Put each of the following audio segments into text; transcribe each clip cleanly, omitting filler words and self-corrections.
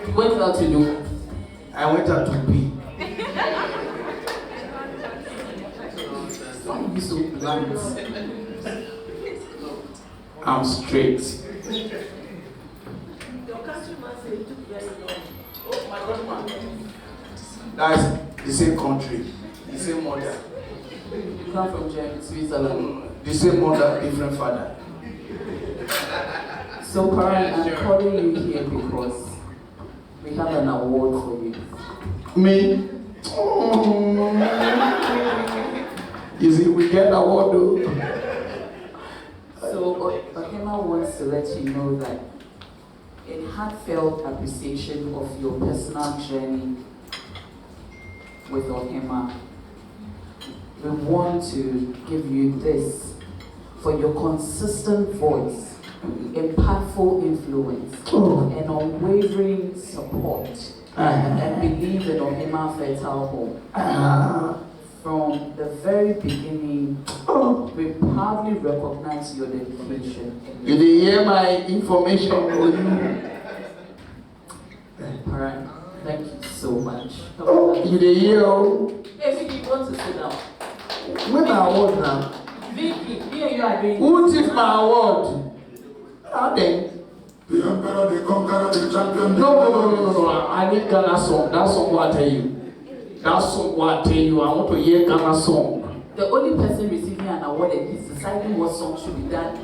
You went out to do? I went out to pee. Why are you so blunt? I'm straight. Your countryman said it took very long. Oh, my countryman. That's the same country, the same mother. You come from Switzerland. The same mother, different father. So, Karen, I'm calling you here because we have an award for you. Me? Oh. You see, we get award though. So, Ohemaas wants to let you know that in heartfelt appreciation of your personal journey with Ohemaas, we want to give you this for your consistent voice, impactful influence, and unwavering support and belief in Ohemaas Fertile Home. From the very beginning, we proudly recognize your dedication. You did hear my information for you. Alright, thank you so much. You did hear? Hey, Vicky, you want to sit down? Where my award now? Vicky, me and you are doing. Who took my award? How then? The emperor, the conqueror, the champion. No. I need Ghana song. That song what I tell you. That song what I tell you. I want to hear Ghana song. The only person receiving an award is deciding what song should be done.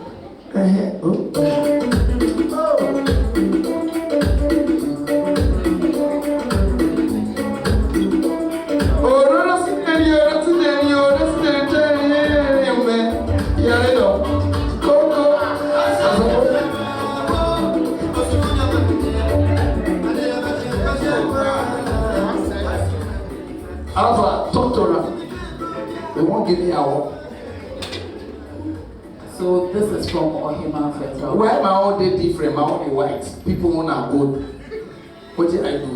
Alpha, talk to her. They won't give me an award. So this is from Ohemaas Fertile. Why my own day different? My own is white. People want to good. What did I do?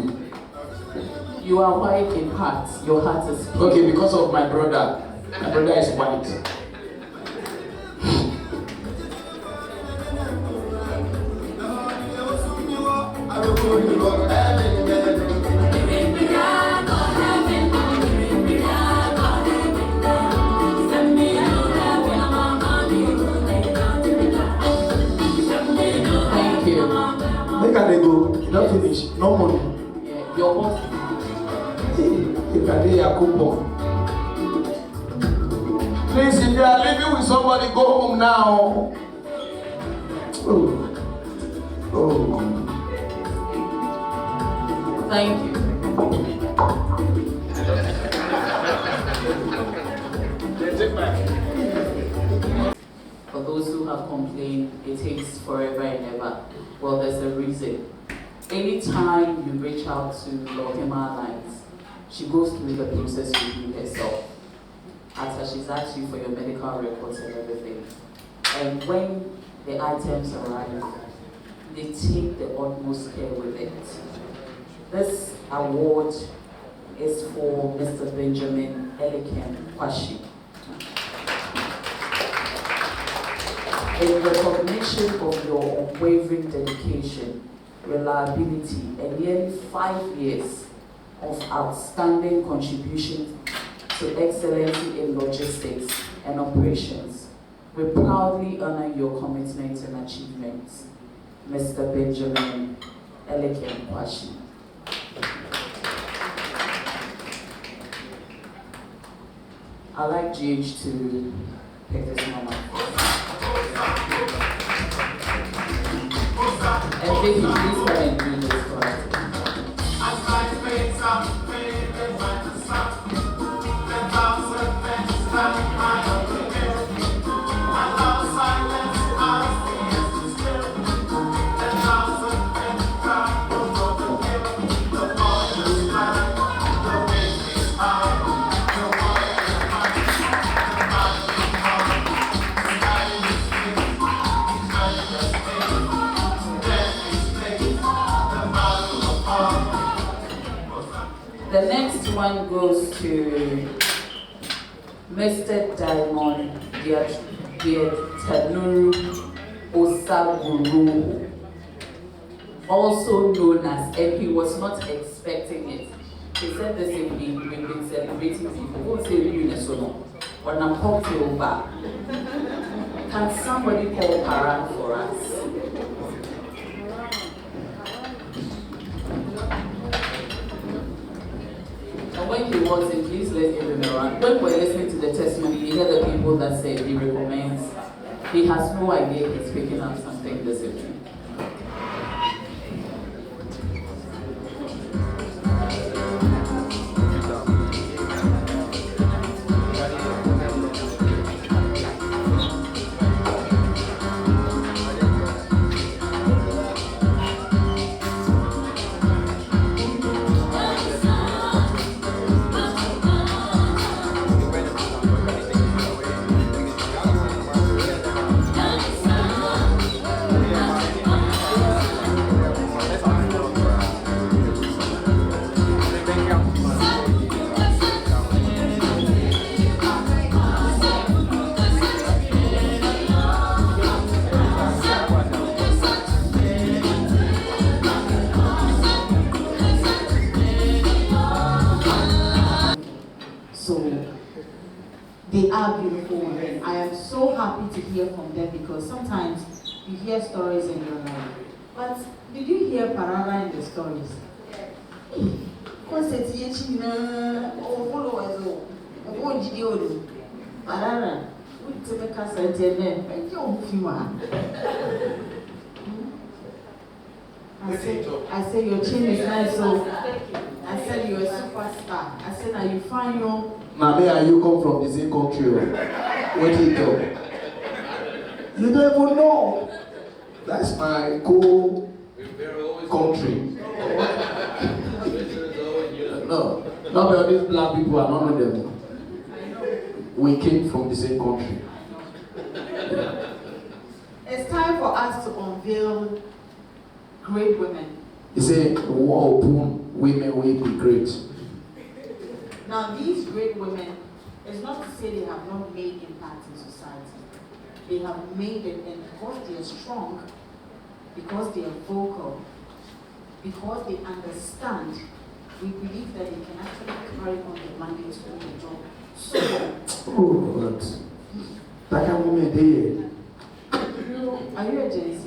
You are white in heart. Your heart is pure. Okay, because of my brother. My brother is white. Make they go, you don't finish, no money. Yeah, your boss. If I did a coupon. Please, if you are living with somebody, go home now. Oh. Thank you. For those who have complained, it takes forever and ever. Well, there's a reason. Anytime you reach out to Ohemaas lines, she goes through the process with you herself. After she's asked you for your medical records and everything. And when the items arrive, they take the utmost care with it. This award is for Mr. Benjamin Elikem Kwashi. In recognition of your unwavering dedication, reliability, and nearly 5 years of outstanding contribution to excellency in logistics and operations, we proudly honor your commitment and achievements, Mr. Benjamin Elikem Kwashi. I'd like GH to pick this one up. And Vicky, please come and do this for us. The next one goes to Mr. Diamond Diatanuru Osaguru. also known as, and he was not expecting it. He said this evening, we've been celebrating people. Who say you know, when a cocktail bar. Can somebody call Paran for us? And when he wasn't, please let's give him a round. When we're listening to the testimony, you hear the people that say he recommends. He has no idea he's picking up something this evening. They are beautiful women. I am so happy to hear from them because sometimes you hear stories and you're like, but did you hear Parara in the stories? Parara, I say your chin is nice, so I said you're a superstar. I said now you find your. Mami, and you come from the same country. What do you talk? You don't even know. That's my country. No, not all these black people are none of them. We came from the same country. It's time for us to unveil great women. You say, wow, boom, women will be great. Now, these great women, it's not to say they have not made impact in society. They have made it, and because they are strong, because they are vocal, because they understand, we believe that they can actually carry on the mandate to do the job. So, oh, God. That kind of woman there. Are you a Gen Z?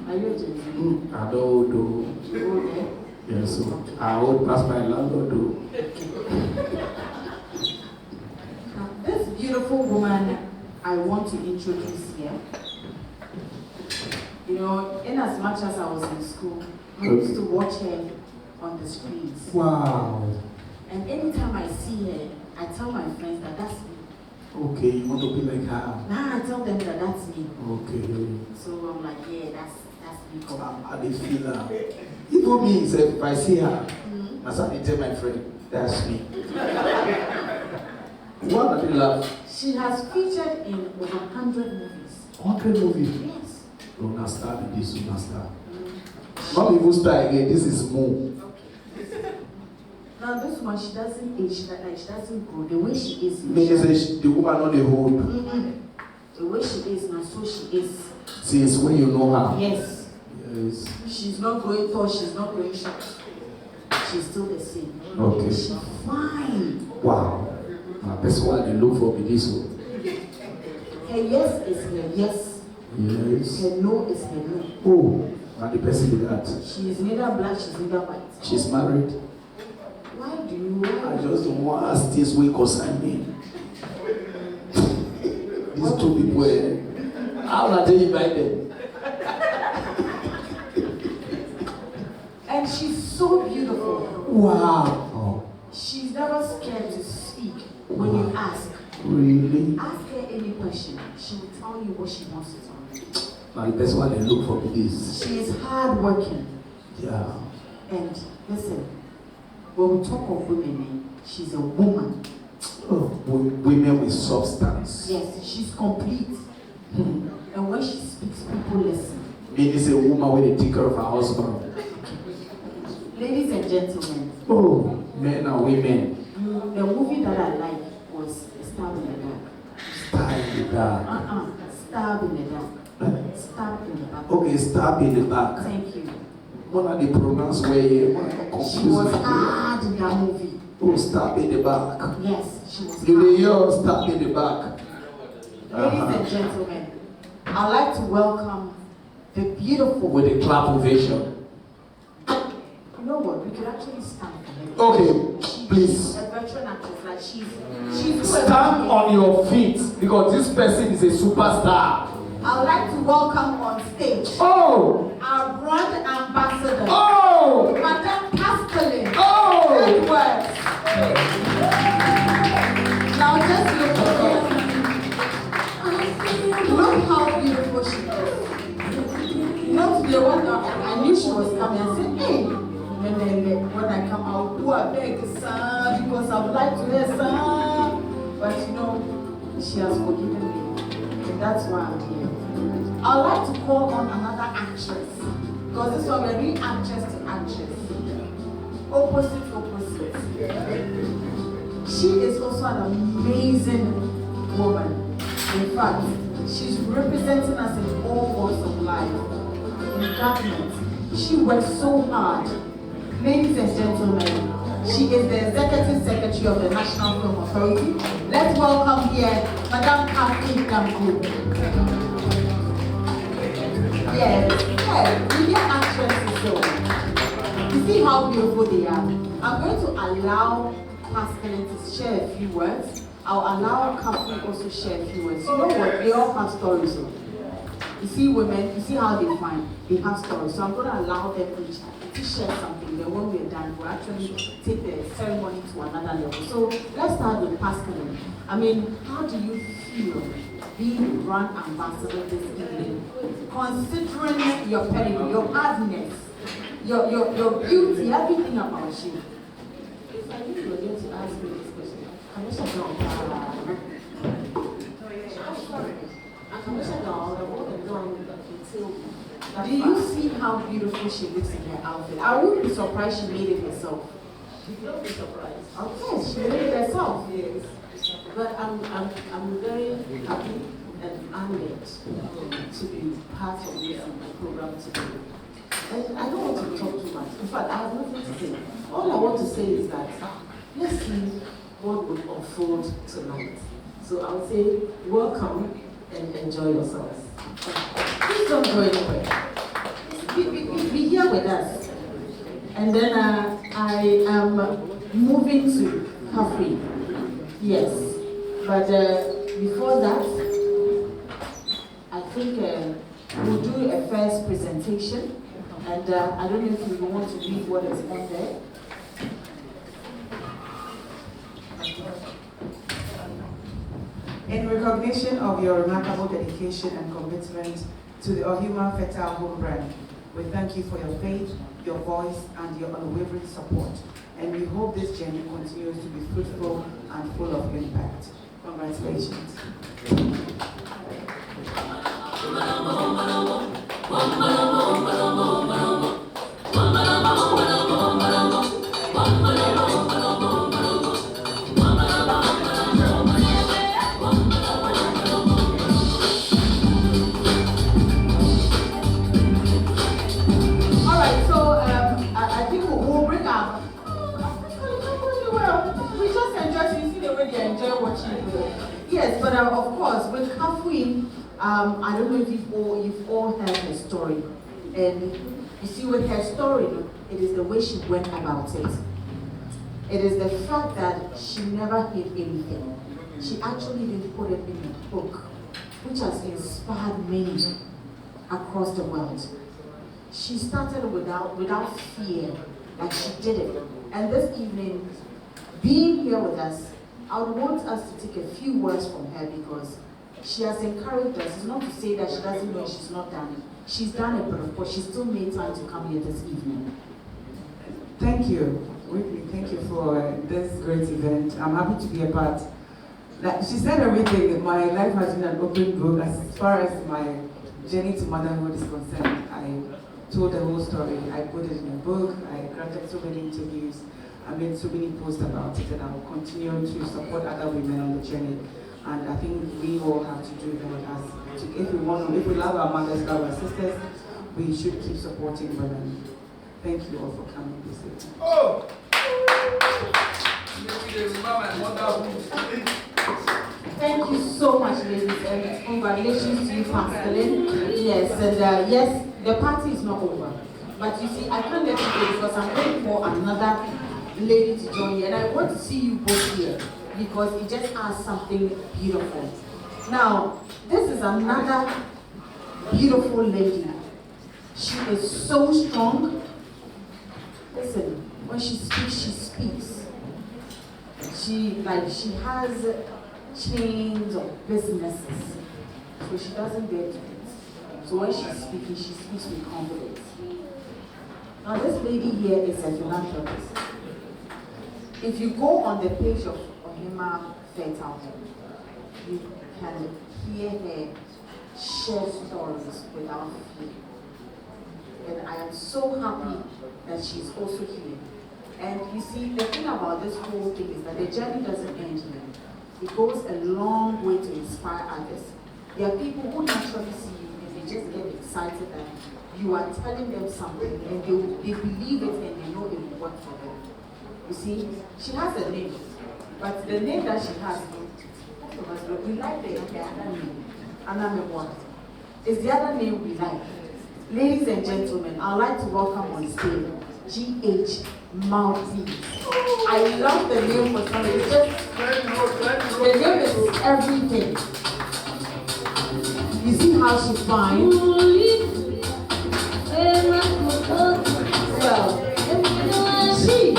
Are you a Gen Z? I don't do. You there? Yes, so I would pass my landlord do. This beautiful woman I want to introduce here. You know, in as much as I was in school, I used to watch her on the screens. Wow. And anytime I see her, I tell my friends that that's me. Okay, you want to be like her? Now I tell them that that's me. Okay. So I'm like, yeah, that's me. I did feel her. Even me, if I see her, I start tell my friend, that's me. What did they laugh? She has featured in over 100 movies. 100 movies? Yes. Luna star, this Luna star. Not even star again, this is more. Okay. Now this one, she doesn't age, she doesn't grow. The way she is. Means the woman not the hold. The way she is now, so she is. See, it's when you know her. Yes. Yes. She's not growing tall, she's not growing short. She's still the same. Okay. She's fine. Wow. My best one they look for me this one. Her yes is her yes. Yes. Her no is her no. Oh, and the person did that. She is neither black, she's neither white. She's married. Why do you? I just don't want to ask this way concern me. These two people, how will I tell you by them? And she's so beautiful. Wow. Oh. She's never scared to speak when you ask. Really? Ask her any question. She will tell you what she wants to tell you. Now the best one they look for me this. She is hardworking. Yeah. And listen, when we talk of women, she's a woman. Oh, women with substance. Yes, she's complete. And when she speaks, people listen. Me is a woman with a take care of her husband. Ladies and gentlemen. Oh, men and women. The movie that I like was Stab in the Dark. Stab in the Dark. Stab in the Dark. Stab in the back. Okay, stab in the back. Thank you. One of the pronouns where you She was hard in that movie. Oh, stab in the back. Yes, she was You hard. hear stab in the back. Ladies and gentlemen, I'd like to welcome the beautiful. With a clap ovation. You know what? We could actually stand for her. Okay, please. She's a veteran actress. Like she's Stand on your feet because this person is a superstar. I would like to welcome on stage Oh! our brand ambassador, Oh! Madam Pascaline. Oh! Edwards. Now just look at her. Look how beautiful she is. You know, today I knew she was coming. I said, hey, and then when I come out, do I beg a son because I would like to hear son. But you know, she has forgiven me. And that's why I'm here. I'd like to call on another actress. Because this one we're doing actress to actress. Opposite to opposite. She is also an amazing woman. In fact, she's representing us in all walks of life. In government, she works so hard. Ladies and gentlemen, she is the Executive Secretary of the National Film Authority. Let's welcome here Madam Gifty. Yes, media actresses so. You see how beautiful they are. I'm going to allow Pascaline to share a few words. I'll allow Gifty also share a few words. You know what? They all have stories. You see women, you see how they find. They have stories. So I'm going to allow them each to share something. Then when we're done, we'll actually take the ceremony to another level. So let's start with Pascaline. I mean, how do you feel being brand ambassador this evening? Considering your pedigree, your hardness, your beauty, everything about you. If I knew you were going to ask me this question, Commissioner John, do you see how beautiful she looks in her outfit? I wouldn't be surprised she made it herself. Don't be surprised. Okay, she made it herself. Yes. But I'm very happy and honored to be part of this program today. And I don't want to talk too much. In fact, I have nothing to say. All I want to say is that let's see what will unfold tonight. So I would say welcome and enjoy yourselves. Please don't go anywhere. Be here with us. And then I am moving to Gifty. Yes. But before that, I think we'll do a first presentation. And I don't know if you want to read what is on there. In recognition of your remarkable dedication and commitment to the Ohemaas Fertile Home brand, we thank you for your faith, your voice, and your unwavering support. And we hope this journey continues to be fruitful and full of impact. Congratulations. Yes, but of course, with Gifty, I don't know if you've all heard her story. And you see, with her story, it is the way she went about it. It is the fact that she never hid anything. She actually didn't put it in a book, which has inspired many across the world. She started without fear, like she did it. And this evening, being here with us, I would want us to take a few words from her because she has encouraged us. It's not to say that she doesn't know she's not done it. She's done it, but of course, she still made time to come here this evening. Thank you, Whitney. Thank you for this great event. I'm happy to be a part. Like she said everything. My life has been an open book as far as my journey to motherhood is concerned. I told the whole story. I put it in a book. I granted so many interviews. I made so many posts about it, and I will continue to support other women on the journey. And I think we all have to do that if we love our mothers, love our sisters, we should keep supporting women. Thank you all for coming this evening. Oh! Thank you so much, ladies, and congratulations to you, Pascaline. Yes, and yes, the party is not over. But you see, I can't let you go because I'm waiting for another lady to join you, and I want to see you both here because it just adds something beautiful. Now, this is another beautiful lady. She is so strong. Listen, when she speaks, she speaks. She has chains of businesses, so she doesn't get to it. So when she's speaking, she speaks with confidence. Now this lady here is a philanthropist. If you go on the page of Ohemaas Fertility, you can hear her share stories without fear. And I am so happy that she's also here. And you see, the thing about this whole thing is that the journey doesn't end here. It goes a long way to inspire others. There are people who naturally see you and they just get excited that you are telling them something and they believe it and they know it will work for them. You see, she has a name, but the name that she has, most of us, we like the other name. Anamebwa is the other name we like. Ladies and gentlemen, I'd like to welcome on stage G.H. Mouthpiece. I love the name for something. It's just, the name is everything. You see how she's fine? Well, she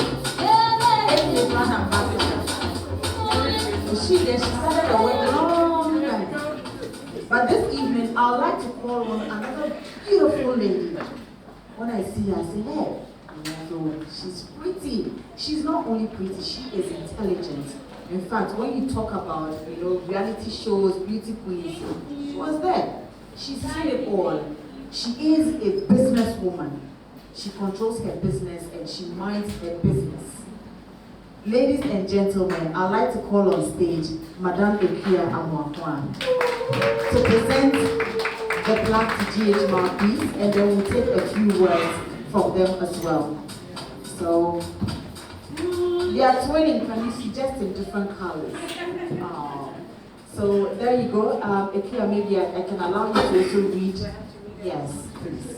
is an ambassador. She started her work a long time. But this evening, I'd like to call on another beautiful lady. When I see her, I say, hey. She's pretty. She's not only pretty, she is intelligent. In fact, when you talk about, reality shows, beauty queens, she was there. She's seen it all. She is a businesswoman. She controls her business and she minds her business. Ladies and gentlemen, I'd like to call on stage Madame Ekia Amwakwan to present the plaque to G.H. Mouthpiece, and then we'll take a few words from them as well. So, they are twinning, can you see, just in different colors. So, there you go. Ekia, maybe I can allow you to also read. Yes, please.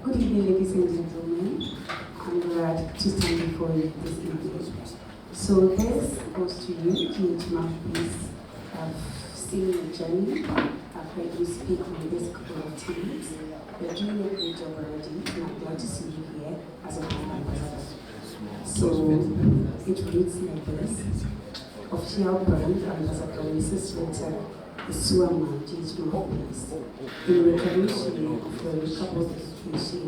Good evening, ladies and gentlemen. I'm glad to stand before you this evening. So, this goes to you, G.H. Mouthpiece. I've seen your journey. I've heard you speak on this couple of times. You're doing a great job already, and I'm glad to see you here as a brand ambassador. So, it reads like this. Official brand ambassador Mrs. Rita Isuama G.H. Mouthpiece, in recognition of your recovered education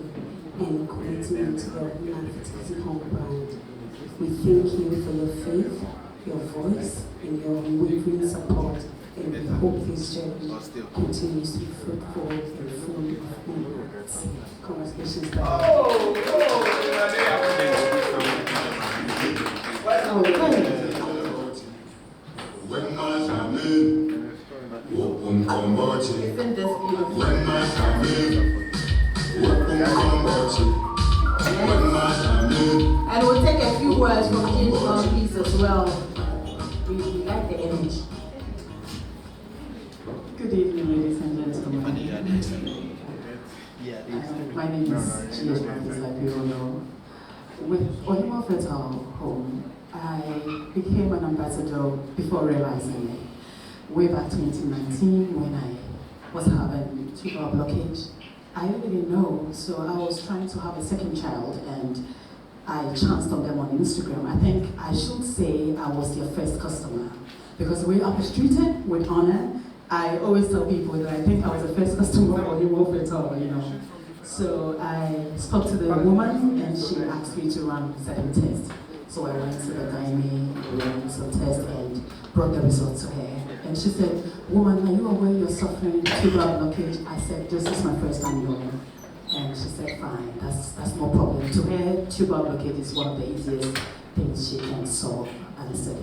and commitment to the Fertility home brand. We thank you for your faith, your voice, and your unwavering support. And we hope this journey continues to be fruitful and full of impacts. Congratulations. Isn't this beautiful? And we'll take a few words from G.H. Mouthpiece as well. We like the image. Good evening, ladies and gentlemen. My name is G.H. Mouthpiece, like you all know. With Ohemaas Fertile Home, I became an ambassador before realizing it. Way back 2019, when I was having tuberous blockage, I really didn't know, so I was trying to have a second child, and I chanced on them on Instagram. I think I should say I was their first customer, because the way I was treated with honor, I always tell people that I think I was the first customer for Ohemaas Fertile, So I spoke to the woman, and she asked me to run certain tests. So I went to the gynae, ran some tests, and brought the results to her. And she said, "Woman, are you aware you're suffering tuberous blockage?" I said, "This is my first time knowing." And she said, "Fine, that's no problem." To her, tuberous blockage is one of the easiest things she can solve. And I said,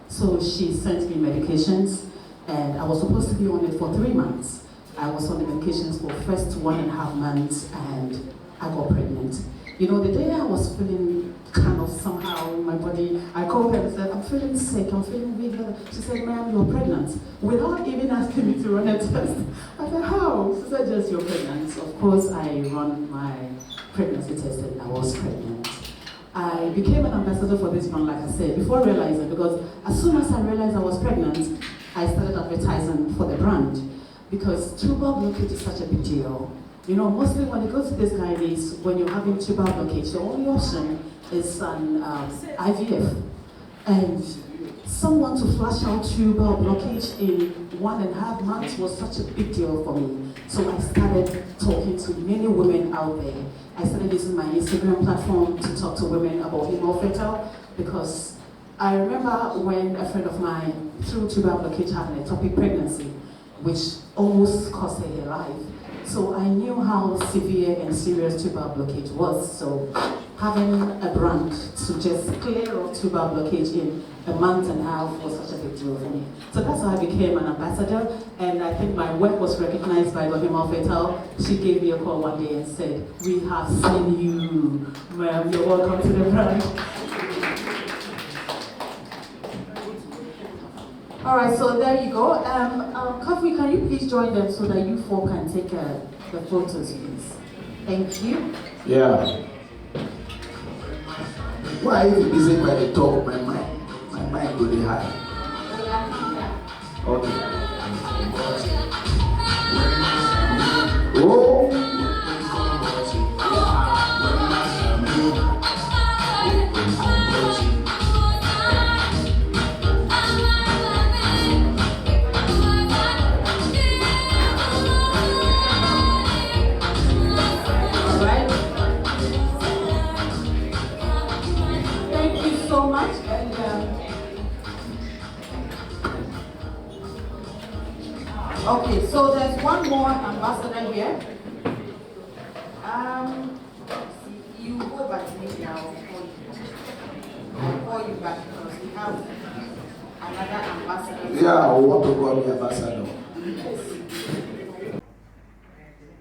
So she sent me medications, and I was supposed to be on it for 3 months. I was on the medications for first 1.5 months, and I got pregnant. You know, the day I was feeling kind of somehow in my body, I called her and said, I'm feeling sick, I'm feeling weak. She said, ma'am, you're pregnant. Without even asking me to run a test. I said, how? She said, just you're pregnant. Of course, I ran my pregnancy test and I was pregnant. I became an ambassador for this brand, like I said, before realizing, because as soon as I realized I was pregnant, I started advertising for the brand. Because tubal blockage is such a big deal. You know, mostly when it goes to these guys, when you're having tubal blockage, the only option is an IVF. And someone to flush out tubal blockage in 1.5 months was such a big deal for me. So I started talking to many women out there. I started using my Instagram platform to talk to women about being more fertile, because I remember when a friend of mine, through tubal blockage, had an ectopic pregnancy, which almost cost her her life. So I knew how severe and serious tubal blockage was. So having a brand to just clear off tubal blockage in 1.5 months was such a big deal for me. So that's how I became an ambassador, and I think my work was recognized by Ohemaas Fertile. She gave me a call one day and said, we have seen you, ma'am, you're welcome to the brand. All right, so there you go. Coffee, can you please join them so that you four can take the photos, please? Thank you. Yeah. Why if you busy by the talk, my mind go dey high. Okay. Oh. Okay, so there's one more ambassador here. You go back to me now. I'll call you back because we have another ambassador. Yeah, I want to call me ambassador.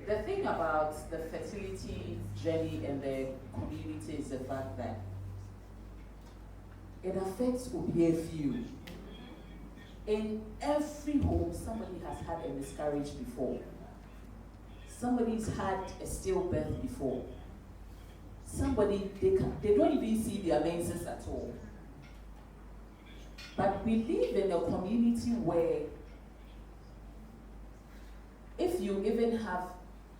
The thing about the fertility journey and the community is the fact that it affects a few. In every home, somebody has had a miscarriage before. Somebody's had a stillbirth before. Somebody, they don't even see their menses at all. But we live in a community where if you even have,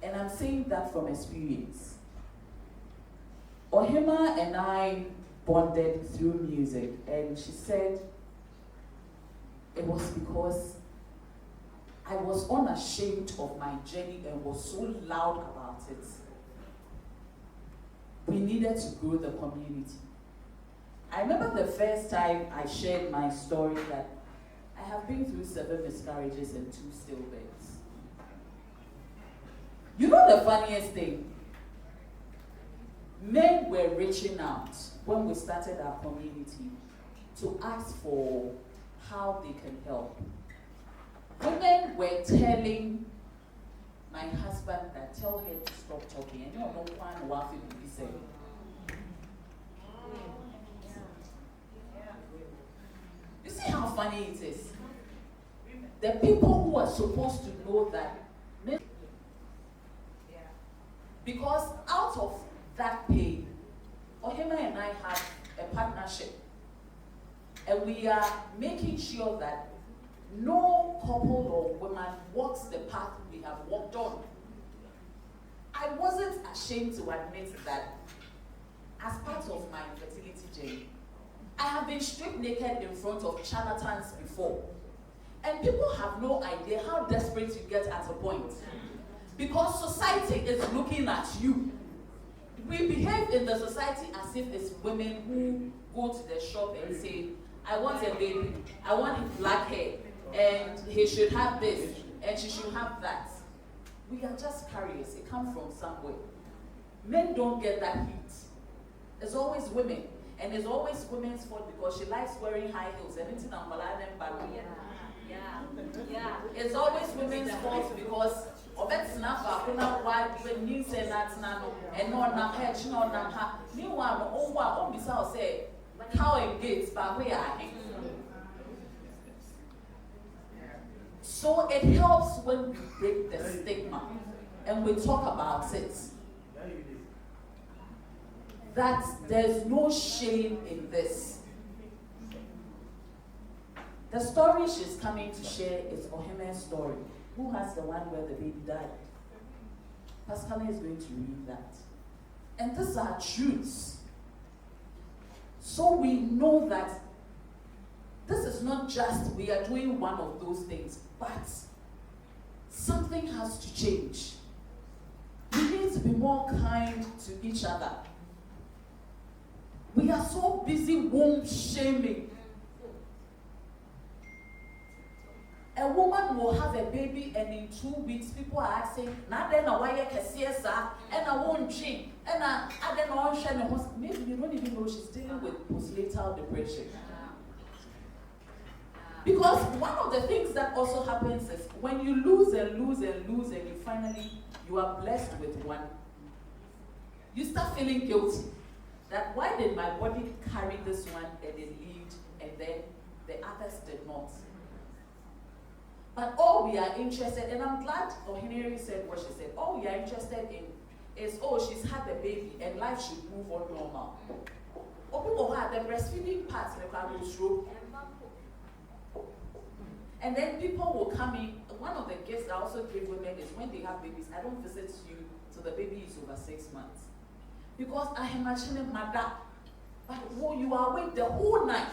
and I'm saying that from experience, Ohemaas and I bonded through music, and she said, it was because I was unashamed of my journey and was so loud about it. We needed to grow the community. I remember the first time I shared my story that I have been through 7 miscarriages and 2 stillbirths. You know the funniest thing? Men were reaching out when we started our community to ask for how they can help. Women were telling my husband that tell her to stop talking, and you don't know what to be saying. You see how funny it is? The people who are supposed to know that, because out of that pain, Ohemaas and I have a partnership. And we are making sure that no couple or woman walks the path we have walked on. I wasn't ashamed to admit that as part of my fertility journey, I have been stripped naked in front of charlatans before. And people have no idea how desperate you get at a point. Because society is looking at you. We behave in the society as if it's women who go to the shop and say, I want a baby, I want black hair, and he should have this, and she should have that. We are just carriers, it comes from somewhere. Men don't get that heat. It's always women. And it's always women's fault because she likes wearing high heels. Anything I'm yeah. It's always women's fault because of it's not why when you say that's not and not na hedge, not na ha. Meanwhile, oh, Misa say how it gets, but we are. So it helps when we break the stigma and we talk about it. That there's no shame in this. The story she's coming to share is Ohemaas' story. Who has the one where the baby died? Pascaline is going to read that. And these are truths. So we know that this is not just we are doing one of those things, but something has to change. We need to be more kind to each other. We are so busy womb shaming. A woman will have a baby and in 2 weeks people are asking, "Now then, why you can see us? And I won't change. And I don't know. Maybe you don't even know she's dealing with postnatal depression." Because one of the things that also happens is when you lose and lose and lose and you are blessed with one, you start feeling guilty. That why did my body carry this one and it lived and then the others did not? But all we are interested, and I'm glad Ohemaas said what she said, all we are interested in is, she's had the baby and life should move on normal. People who had the breastfeeding part, and then people will come in. One of the gifts I also give women is when they have babies, I don't visit you till the baby is over 6 months. Because I am actually mother. But you are awake the whole night.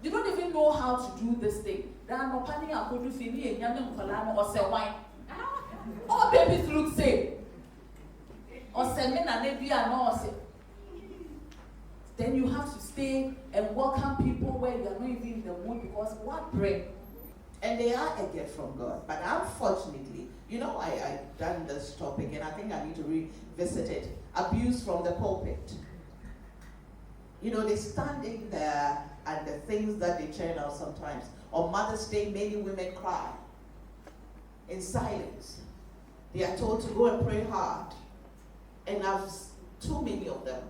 You don't even know how to do this thing. All babies look same. Then you have to stay and welcome people where you are not even in the mood because what brain? And they are a gift from God. But unfortunately, I've done this topic and I think I need to revisit it. Abuse from the pulpit. They stand in there and the things that they churn out sometimes. On Mother's Day, many women cry in silence. They are told to go and pray hard. And I've too many of them.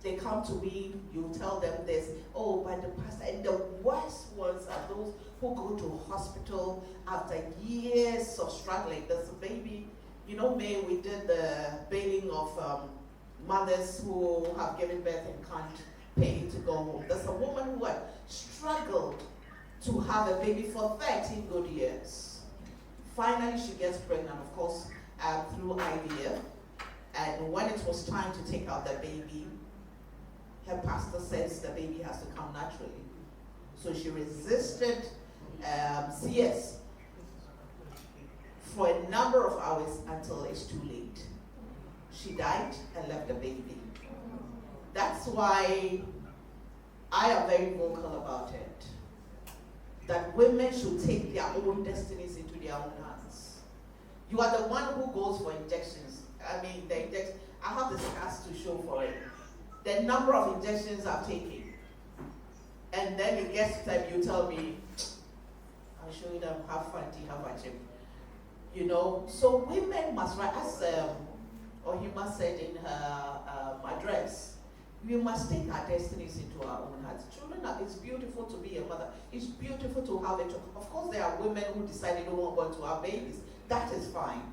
They come to me, you tell them this, by the pastor. And the worst ones are those who go to hospital after years of struggling. There's a baby, May, we did the bailing of mothers who have given birth and can't pay to go home. There's a woman who had struggled to have a baby for 13 good years. Finally, she gets pregnant, of course, through IVF. And when it was time to take out the baby, her pastor says the baby has to come naturally. So she resisted CS for a number of hours until it's too late. She died and left the baby. That's why I am very vocal about it. That women should take their own destinies into their own hands. You are the one who goes for injections. I have the scars to show for it. The number of injections I've taken. And then it gets to time you tell me, I'll show you them, have fun, have a chip. So women must, as Ohemaas said in her address, we must take our destinies into our own hands. Children, it's beautiful to be a mother. It's beautiful to have a child. Of course, there are women who decide they don't want to have babies. That is fine.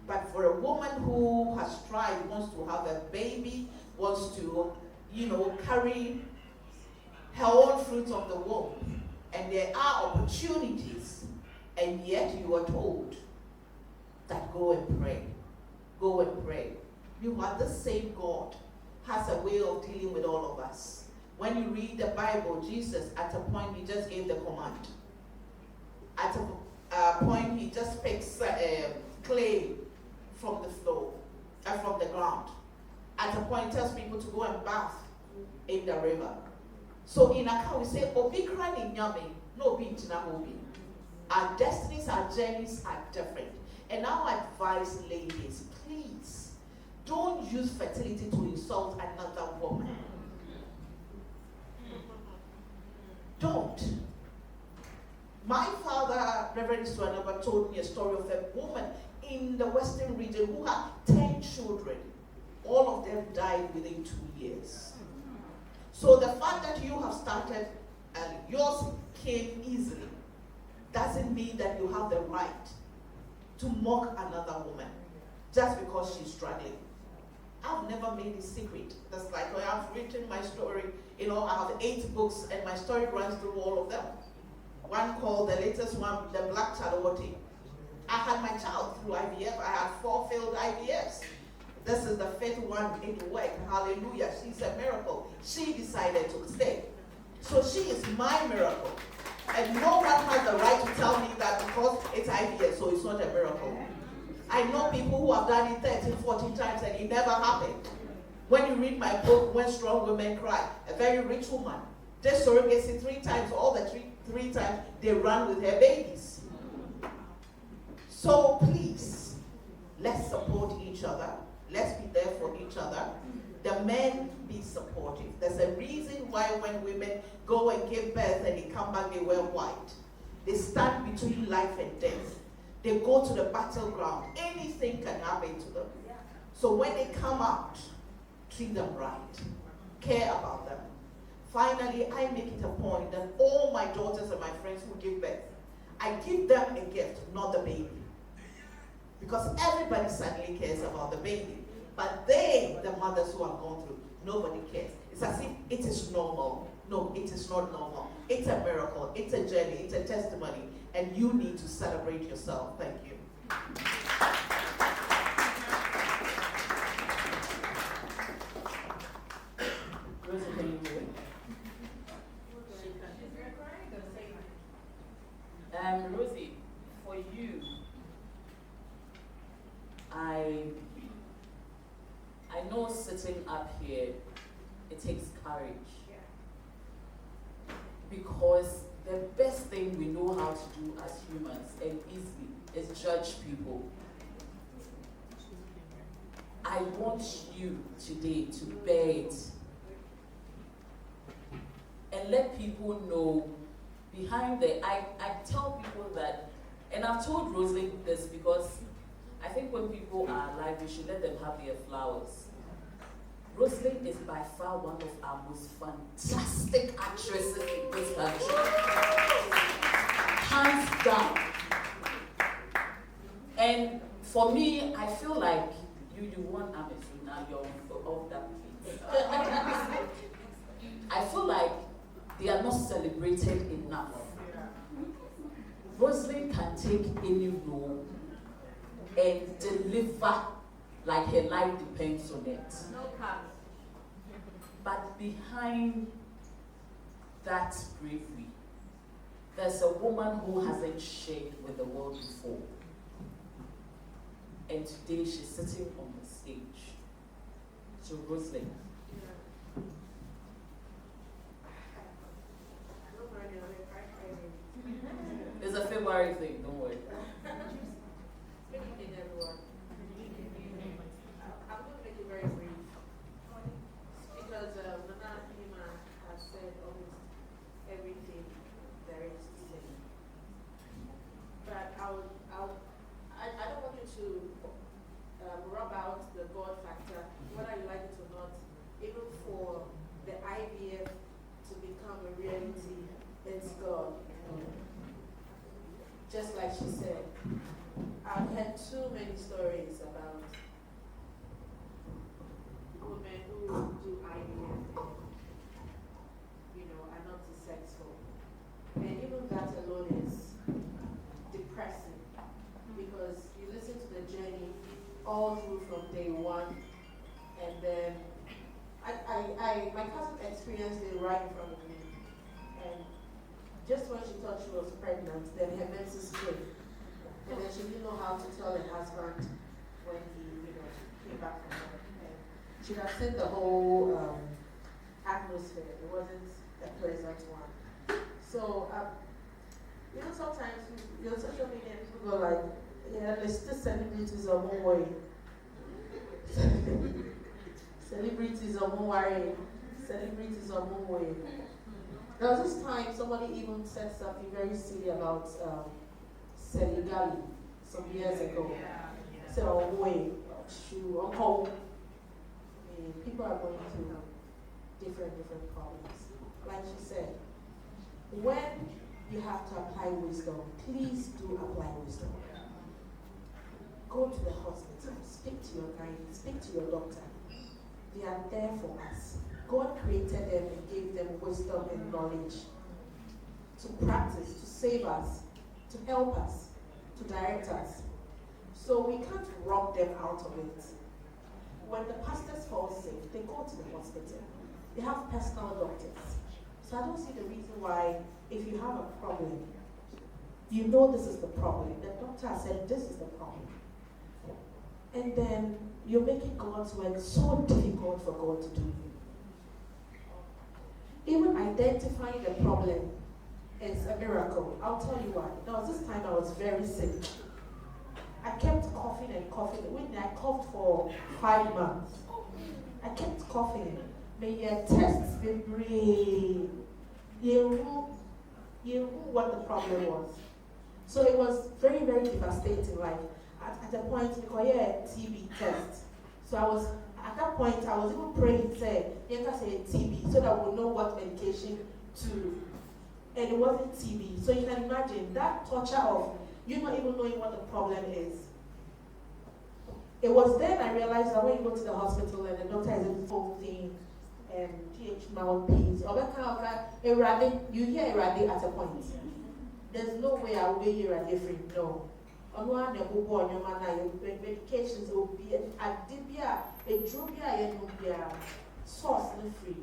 But for a woman who has tried, wants to have a baby, wants to, carry her own fruit of the womb, and there are opportunities, and yet you are told that go and pray. Go and pray. You are the same God has a way of dealing with all of us. When you read the Bible, Jesus, at a point, he just gave the command. At a point, he just picks clay from the floor, from the ground. At a point, he tells people to go and bath in the river. So in Aka, we say, Obi kran in Yami, no Obi intina Obi. Our destinies, our journeys are different. And I advise ladies, please, don't use fertility to insult another woman. reference to another told me a story of a woman in the Western region who had 10 children. All of them died within 2 years. So the fact that you have started and yours came easily doesn't mean that you have the right to mock another woman just because she's struggling. I've never made a secret. That's like when I've written my story, I have 8 books and my story runs through all of them. One called, the latest one, The Black Chalowote. I had my child through IVF. I had 4 failed IVFs. This is the 5th one. It worked. Hallelujah. She's a miracle. She decided to stay. So she is my miracle. And no one has the right to tell me that because it's IVF, so it's not a miracle. I know people who have done it 13, 14 times and it never happened. When you read my book, When Strong Women Cry, a very rich woman, did surrogacy 3 times, all the three times they ran with her babies. So please, let's support each other. Let's be there for each other. The men be supportive. There's a reason why when women go and give birth and they come back, they wear white. They stand between life and death. They go to the battleground. Anything can happen to them. So when they come out, treat them right. Care about them. Finally, I make it a point that all my daughters and my friends who give birth, I give them a gift, not the baby. Because everybody suddenly cares about the baby. But they, the mothers who have gone through, nobody cares. It's as if it is normal. No, it is not normal. It's a miracle. It's a journey. It's a testimony. And you need to celebrate yourself. Thank you. Rosie, can you hear? Rosie, for you, I know sitting up here, it takes courage. Because the best thing we know how to do as humans, and easily, is judge people. I want you today to bear it. And let people know behind I tell people that, and I've told Rosalind this because I think when people are alive, we should let them have their flowers. Rosalind is by far one of our most fantastic actresses in this country. Hands down. And for me, I feel like you want Amesu now, you're off that place. I feel like they are not celebrated enough. Rosalind can take any role and deliver like her life depends on it. No cap. But behind that bravery, there's a woman who hasn't shared with the world before. And today she's sitting on the stage. So Rosalind. It's a February thing, don't worry. Good evening, everyone. I'm going to make it very brief because Nana Hima has said almost everything there is to say. But I don't want you to rub out the God factor, whether you like it or not. Even for the IVF to become a reality, it's God. Just like she said, I've had too many stories about women who do IVF and, are not successful. And even that alone is depressing because you listen to the journey all through from day one, and then my cousin experienced it right in front of me. And just when she thought she was pregnant, then her menses came. And then she didn't know how to tell her husband when he, came back from work. And she'd have seen the whole atmosphere. It wasn't a pleasant one. So, sometimes your social media people go like, yeah, let's still celebrities are one way. Celebrities are one way. Celebrities are one way. There was this time somebody even said something very silly about Senegal some years ago. So wait, people are going through different problems. Like she said, when you have to apply wisdom, please do apply wisdom. Go to the hospital, speak to your gynae, speak to your doctor. They are there for us. God created them and gave them wisdom and knowledge to practice, to save us, to help us, to direct us. So we can't rob them out of it. When the pastors fall sick, they go to the hospital. They have personal doctors. So I don't see the reason why, if you have a problem, you know this is the problem. The doctor has said this is the problem. And then you're making God's work so difficult for God to do. Even identifying the problem is a miracle. I'll tell you why. There was this time I was very sick. I kept coughing and coughing. When I coughed for 5 months, I kept coughing. May your tests be brave. You knew what the problem was. So it was very, very devastating. Like at a point, because TB test. So at that point, I was even praying, say TB, so that we'll know what medication to. And it wasn't TB. So you can imagine that torture of you not even knowing what the problem is. It was then I realized that when you go to the hospital and the doctor is involving PH Mouthpiece, or that kind of you hear erade at a point. There's no way I will be here at different. No. On one medications will be a dibia, a drubia, and source and free.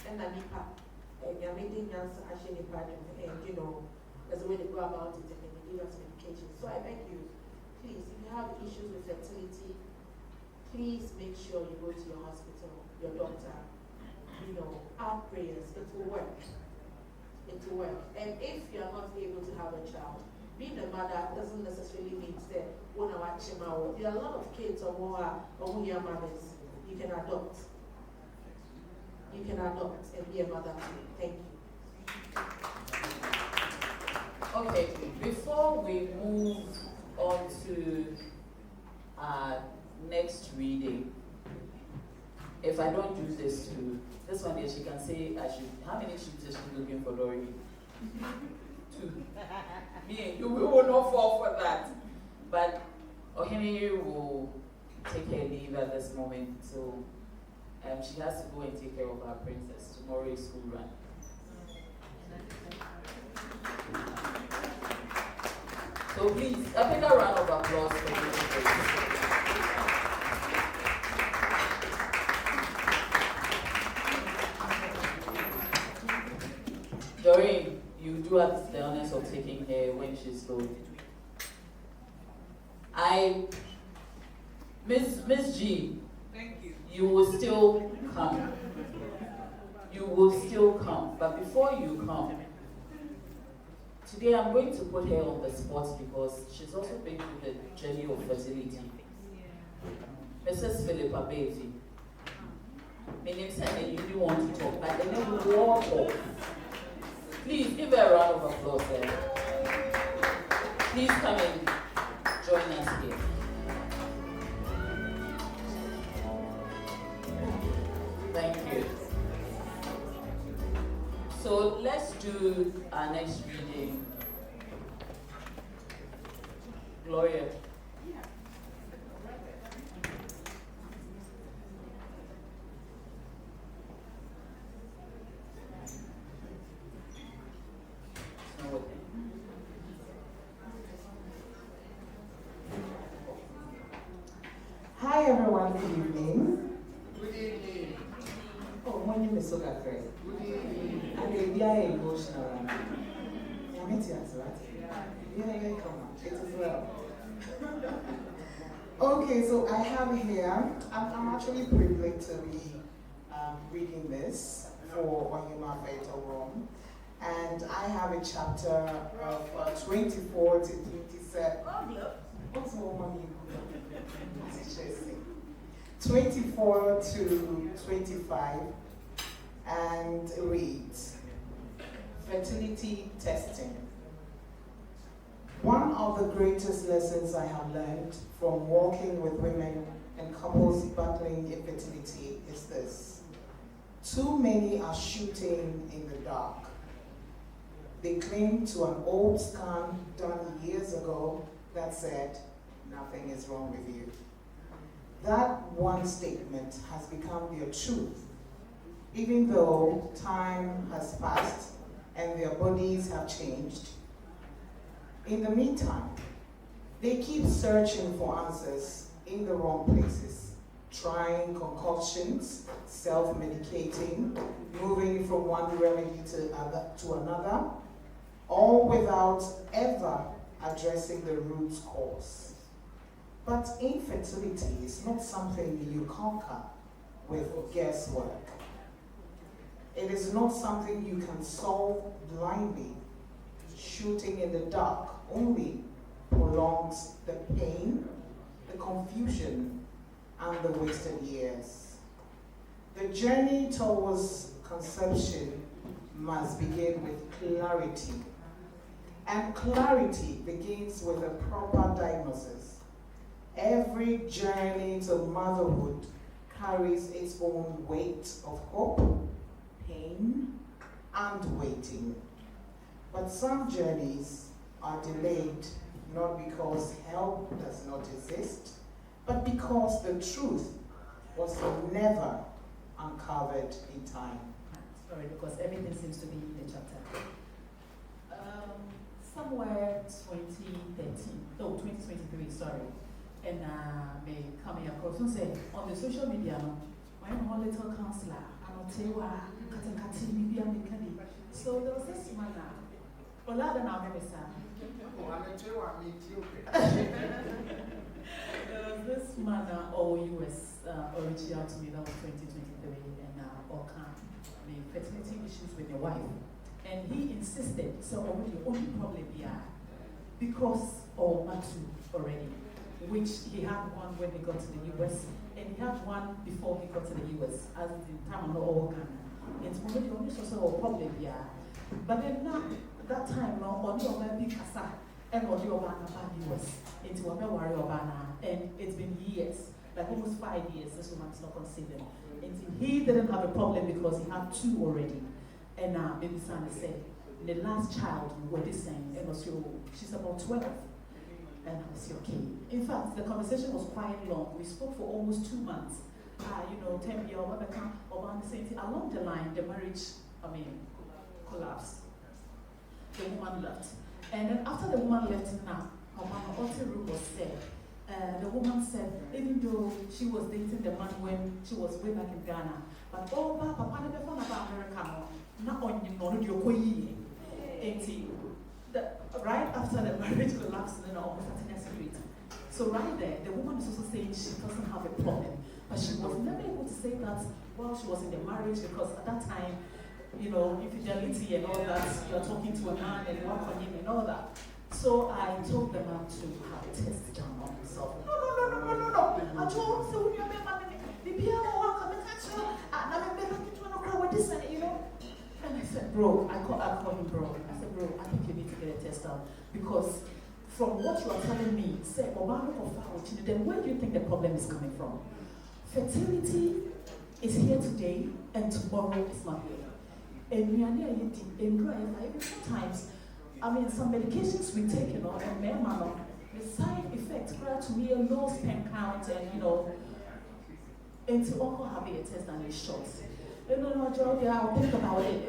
And a nipa. And you're making answer actually part and there's a way to go about it and they give us medication. So I beg you, please, if you have issues with fertility, please make sure you go to your hospital, your doctor. Our prayers, it will work. It will work. And if you are not able to have a child, being a mother doesn't necessarily mean that when I watch him out. There are a lot of kids or your mothers. You can adopt. You can adopt and be a mother too. Thank you. Okay, before we move on to our next reading, if I don't do this too, this one here, she can say how many sheep is she looking for, Lori? 2. Me and you, we will not fall for that. But Ohemaas will take her leave at this moment, so she has to go and take care of our princess. Tomorrow is school run. So please, a bigger round of applause for you. Doreen, you do have the honors of taking her when she's low. Miss G. Thank you. You will still come. You will still come. But before you come, today I'm going to put her on the spot because she's also been through the journey of fertility. Mrs. Philippa Beatty. My name said you didn't want to talk, but then we walk off. Please give her a round of applause there. Please come and join us here. Thank you. So let's do our next reading. Gloria. Hi everyone, good evening. Good evening. Oh, my name is Soka Craig. Good evening. And they are emotional. I met you as well. Yeah, come on. It is well. Okay, so I have here, I'm actually privileged to be reading this for Ohemaas Fatal Room. And I have a chapter of 24 to 27. What's more money? 24 to 25 and reads, fertility testing. One of the greatest lessons I have learned from working with women and couples battling infertility is this. Too many are shooting in the dark. They cling to an old scan done years ago that said, nothing is wrong with you. That one statement has become their truth, even though time has passed and their bodies have changed. In the meantime, they keep searching for answers in the wrong places, trying concoctions, self-medicating, moving from one remedy to another, all without ever addressing the root cause. But infertility is not something you conquer with guesswork. It is not something you can solve blindly. Shooting in the dark only prolongs the pain, the confusion, and the wasted years. The journey towards conception must begin with clarity. And clarity begins with a proper diagnosis. Every journey to motherhood carries its own weight of hope, pain, and waiting. But some journeys are delayed not because help does not exist, but because the truth was never uncovered in time. Sorry, because everything seems to be in the chapter. Somewhere 2023, sorry, and me coming across and say on the social media, my own little counselor, so there was this man now, there was this man US reached out to me, that was 2023, and fertility issues with your wife. And he insisted, so the only problem here, because of Matu already, which he had one when he got to the US, and he had one before he got to the US, as in time no organ. It's already only also a problem here. But then now, that time, no, on your big casa, and on your banana US, into a worry Obana, and it's been years, like almost 5 years, this woman's not conceiving. And he didn't have a problem because he had two already. And baby son said, the last child we were this saying, and she's about 12. And I said, okay. In fact, the conversation was quite long. We spoke for almost 2 months. 10 years, along the line, the marriage, collapsed. The woman left. And then after the woman left now, her room was said. The woman said, even though she was dating the man when she was way back in Ghana, but Papa never found about America. Not on your right after the marriage collapsed, then almost at security. So right there, the woman is also saying she doesn't have a problem, but she was never able to say that while she was in the marriage, because at that time, infidelity and all that, you're talking to a man and you work on him and all that. So I told the man to have a test done on himself. No. I told him, so you're and I said, bro, I call him bro. I said, bro, I think you need to get a test done. Because from what you are telling me, say, then where do you think the problem is coming from? Fertility is here today and tomorrow is not here. And sometimes, some medications we take, and the side effects prior to me a low sperm count and, and to also have a test and it's short. Joe, I'll think about it,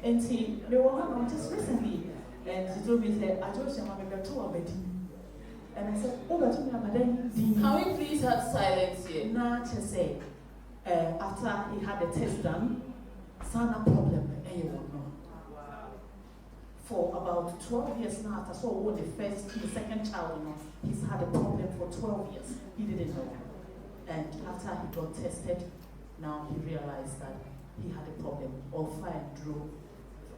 and they were on just recently, and she told me, I told you I'm a two already. And I said, oh, but then, can we please have silence here? Nah, just say, after he had the test done, son a problem, and you won't know. For about 12 years now, after so the second child, he's had a problem for 12 years. He didn't know. And after he got tested, now he realized that he had a problem. All fire drew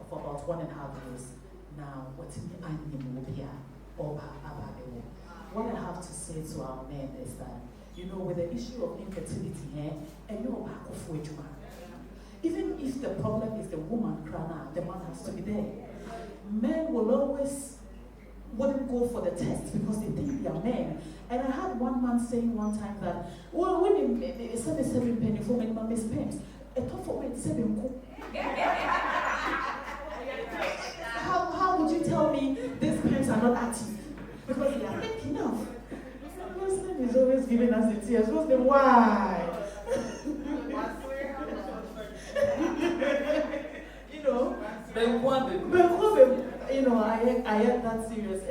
for about 1.5 years. Now, what's in the animal here? What I have to say to our men is that, with the issue of infertility here, and you're back of which one. Even if the problem is the woman, the man has to be there. Men will always wouldn't go for the test because they think they are men. And I had one man saying one time that, well, when they said 7 penny for men, mom is pens, a tough way to 7 cook. How would you tell me these pens are not active? Because they are thick enough. Muslim is always giving us the tears. What's the why? You know, you know, I am that serious.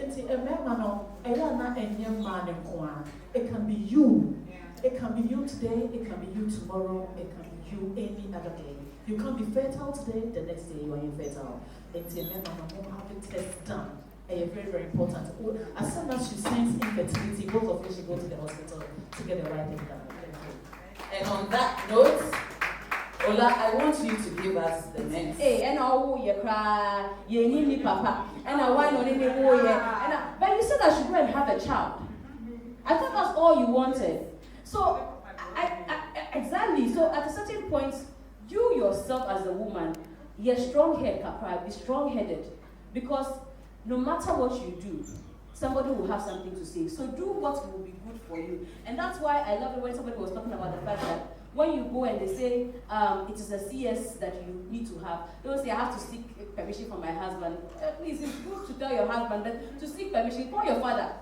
It can be you. It can be you today, it can be you tomorrow, it can be you any other day. You can be fertile today, the next day you are infertile. Until have the test done. And very, very important. As soon as you sense infertility, both of you should go to the hospital to get the right thing done. And on that note, Ola, I want you to give us the next. Hey, and all you cry, you need me, Papa, and I want on any more. But you said I should go and have a child. I thought that's all you wanted. So, exactly. So, at a certain point, you yourself as a woman, you're strong-headed, Capra, be strong-headed, because no matter what you do, somebody will have something to say. So, do what will be good for you. And that's why I love it when somebody was talking about the fact that when you go and they say it is a CS that you need to have, they will say, I have to seek permission from my husband. Please, it's good to tell your husband that to seek permission from your father.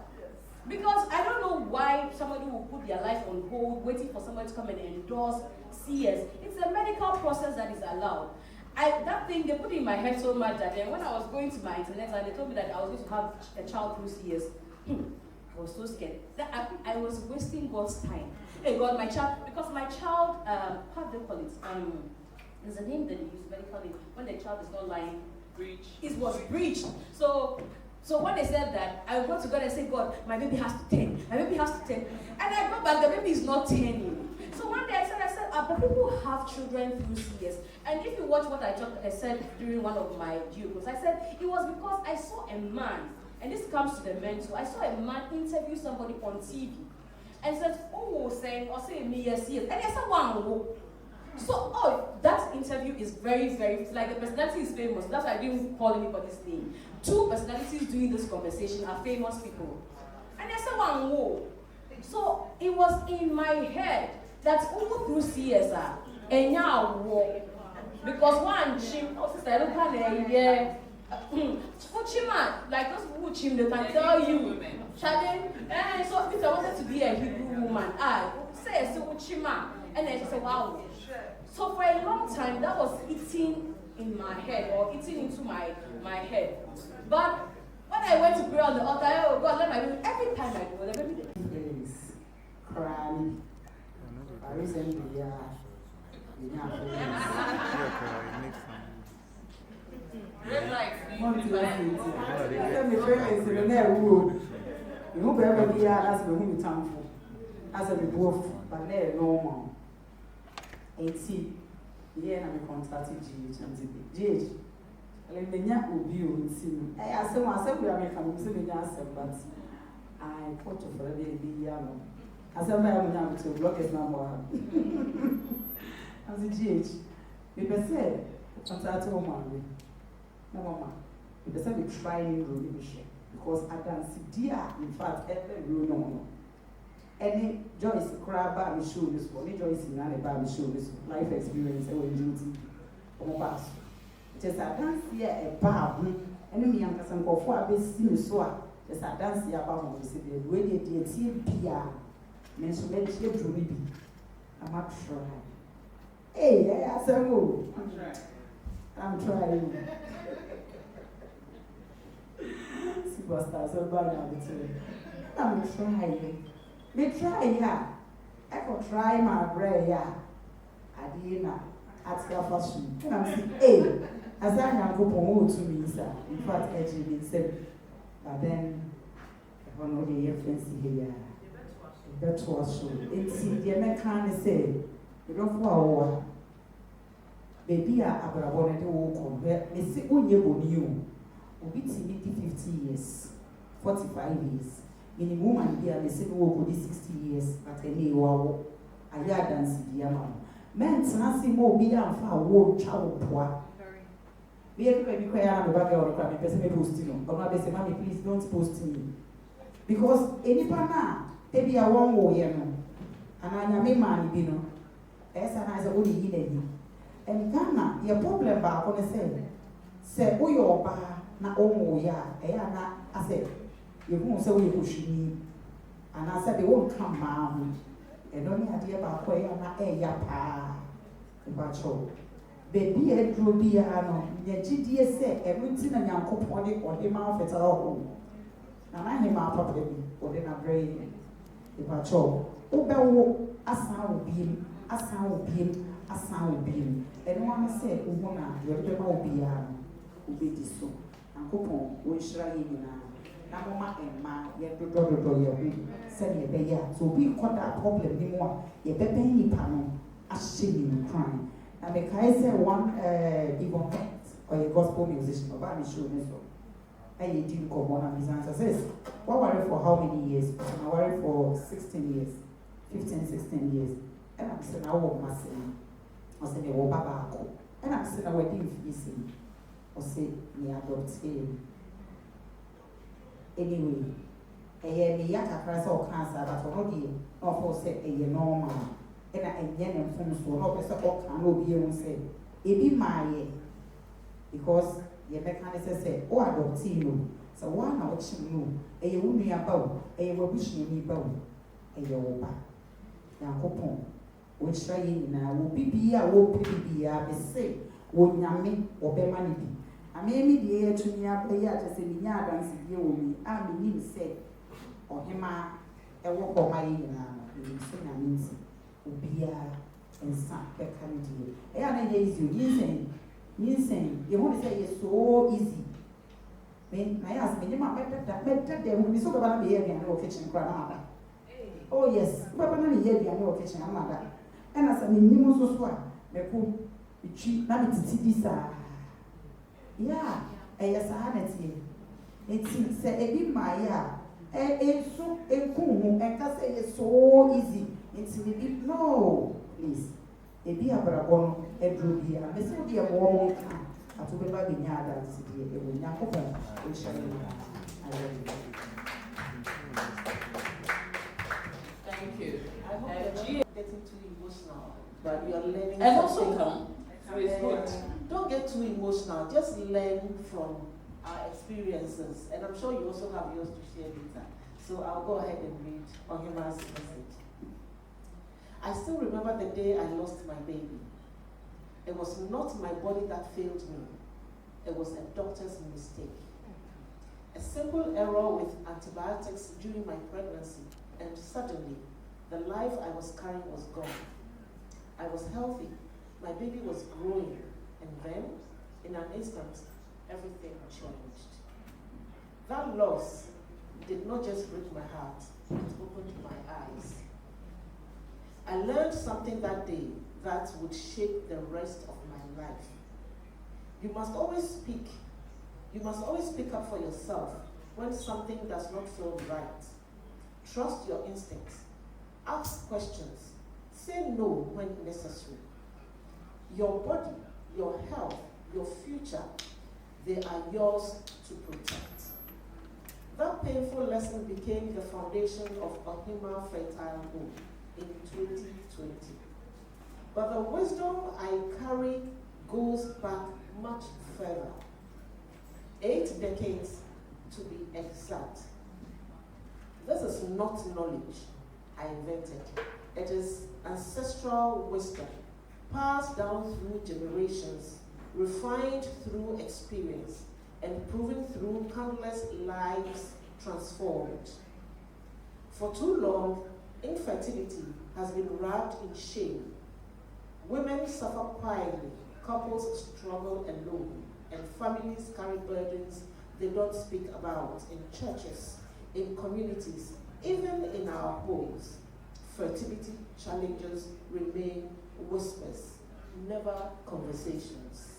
Because I don't know why somebody will put their life on hold, waiting for somebody to come and endorse CS. It's a medical process that is allowed. That thing, they put it in my head so much that when I was going to my internet and they told me that I was going to have a child through CS, I was so scared. That I was wasting God's time. Hey God, my child, because my child, how do they call it? There's a name that they use medically when the child is not lying. Breach. It was breached. So when they said that, I would go to God and say, God, my baby has to 10. My baby has to 10. And I go back, the baby is not 10. So one day I said, but people have children through CS. And if you watch what I said during one of my videos, I said, it was because I saw a man, and this comes to the men too, I saw a man interview somebody on TV, and said, saying, or say me, yes. And I said, wow. So, that interview is very, very, like the personality is famous. That's why I didn't call anybody's name. 2 personalities doing this conversation are famous people. And I said, wow. So, it was in my head that through CSR, and now, because one chim, sister, I don't know, Fuchima, like those who chim, they can tell you. And so, if I wanted to be a Hebrew woman, I say, Fuchima. And then she said, wow. So for a long time, that was eating in my head, or eating into my head. But when I went to pray on the altar, oh God, let my baby, every time I do, the baby is crying. I recently, Red light. Yeah, I'm contacting GH. Let me not be on scene. I said, we are making some but I thought of a baby. I said, I am to block his number. As a GH, people said, contact woman. No, Mama, people said, we try new relationship because I don't see dear, in fact, every no. Any Joyce Crab show this one, any Joyce in a baby show this life experience or duty or pass. Just I dance here a bar, and me and some of 4 base in the soa. Just I dance here about the city, where they did see Pia, mention to me. I'm not sure. Hey, I said, oh, I'm trying. Superstars are bad. I'm trying. Me try ya. I could try my brain ya. I didn't ask her for soon. And I'm saying, hey, as I am going to me, sir. In fact, actually, said, but then, I don't know the fancy here. That was so. It's the American say, you don't know. Baby, I wanted to walk on where they say, oh, you will be 50 years, 45 years. In a woman here, they say, oh, 60 years, but I know I had dance the man. Men, Nancy, more be and far, woe, child, poor. Me every baby cry and the baby or cry me person me post you. Or my say, mommy, please don't post me. Because any pana, maybe I won't go here no. And I am a man, you know. As I say, only he lady. And Ghana, your problem back on the say, oh, your bar, na oh, yeah, na, I said, you won't say you push me. And I said, they won't come down. And only idea about where you're not a yapa. But so, baby, a drew piano, the GDS said, everything and young company or him out at our home. And I him out of him, or then a brain. But so, oh, a sound beam, a sound beam, a sound beam. And one said, Woman, your people be this so. And coupon, we shall in Mama and ma, yet the daughter of your week, send your baby. So we caught that problem anymore. Your baby any panel, a shame crying. And the Kai said one event or a gospel musician, or I'm sure so. And you didn't go on his answer says, what worry for how many years? I worry for 16 years, 15, 16 years. And I'm saying, I won't mess in. I said, oh, Baba. And I'm saying, I wedding fees. Or say, me adopt him. Anyway, a year me yaka price or cancer, but for no or for say a year normal. And I yen and from so no person or can no be on say, it be my year. Because your mechanism say, oh, adopt you. So one out you, a you won't be about, a you will wish me about a yoba. Now, coupon, which try now will be a will be a say, won't yammy or be money. I may be the air to me up the yard as a yard and see you. I mean, say, Ohemaas, a walk of my means, be and some candy. And I days you saying, you want to say it's so easy. When I asked me, my better there will be so about the area and kitchen grandmother. Oh, yes, Papa, here be no kitchen mother. And as I mean, you must swap, the cook, the cheap, not to see this. Yeah, yes, I had it. It's a bit my yeah. It's so cool, and that's so easy. It's a bit no, please. A be a barabon, a drew here, and this will be a warm at to be by the yard and city. It will not open. We shall Thank you. I hope you're not getting too emotional, but you're learning. And also something. come. So it's good. Don't get too emotional. Just learn from our experiences, and I'm sure you also have yours to share later. So I'll go ahead and read Ohemaas' message. I still remember the day I lost my baby. It was not my body that failed me. It was a doctor's mistake. A simple error with antibiotics during my pregnancy, and suddenly, the life I was carrying was gone. I was healthy. My baby was growing. And then, in an instant, everything changed. That loss did not just break my heart, it opened my eyes. I learned something that day that would shape the rest of my life. You must always speak up for yourself when something does not feel right. Trust your instincts. Ask questions. Say no when necessary. Your body, your health, your future, they are yours to protect. That painful lesson became the foundation of Ohemaas Fertile Home in 2020. But the wisdom I carry goes back much further. 8 decades to be exact. This is not knowledge I invented. It is ancestral wisdom, passed down through generations, refined through experience, and proven through countless lives transformed. For too long, infertility has been wrapped in shame. Women suffer quietly, couples struggle alone, and families carry burdens they don't speak about in churches, in communities, even in our homes. Fertility challenges remain whispers, never conversations.